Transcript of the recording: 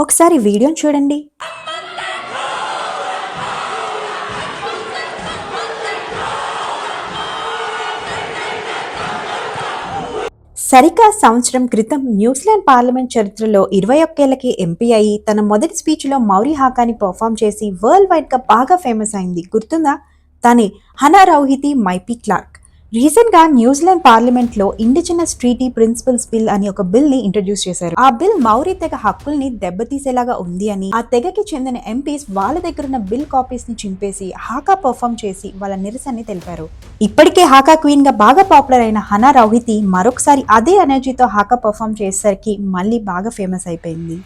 ఒకసారి వీడియోని చూడండి. సరిగ్గా సంవత్సరం క్రితం న్యూజిలాండ్ పార్లమెంట్ చరిత్రలో 21 ఏళ్లకి ఎంపీ అయి తన మొదటి స్పీచ్లో మౌరి హాకాని పర్ఫామ్ చేసి వరల్డ్ వైడ్గా బాగా ఫేమస్ అయింది. గుర్తుందా? తనే హనా రౌహితి మైపీ క్లార్క్. రీసెంట్గా న్యూజిలాండ్ పార్లమెంట్లో ఇండిజినస్ ట్రీటీ ప్రిన్సిపల్స్ బిల్ అని ఒక బిల్ ని ఇంట్రడ్యూస్ చేశారు. ఆ బిల్ మౌరి తెగ హక్కుల్ని దెబ్బతీసేలాగా ఉంది అని ఆ తెగకి చెందిన ఎంపీస్ వాళ్ళ దగ్గరున్న బిల్ కాపీస్ ని చింపేసి హాకా పర్ఫామ్ చేసి వాళ్ళ నిరసనని తెలిపారు. ఇప్పటికే హాకా క్వీన్ గా బాగా పాపులర్ అయిన హనా రౌహితి మరొకసారి అదే ఎనర్జీతో హాకా పర్ఫామ్ చేసేసరికి మళ్ళీ బాగా ఫేమస్ అయిపోయింది.